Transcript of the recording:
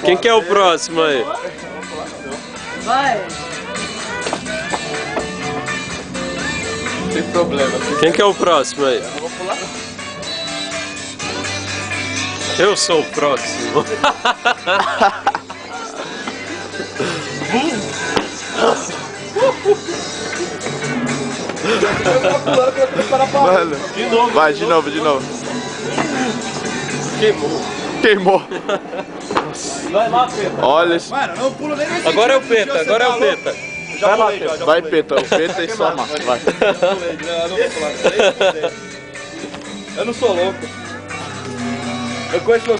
Quem que é o próximo aí? Vai! Não tem problema. Quem que é o próximo aí? Eu não vou pular não. Eu sou o próximo. Mano, De novo. vai, de novo. Queimou. Queimou. Vai lá, Peta. Olha esse. Mano, não pulo nem nesse Agora é o sentido, Peta, você agora é o falou. Peta. Já Vai lá, pulei, Peta. já Vai, pulei. Peta. O Peta e sua massa. Vai. Já pulei, eu não vou pular. Eu não sou louco. Eu conheço meu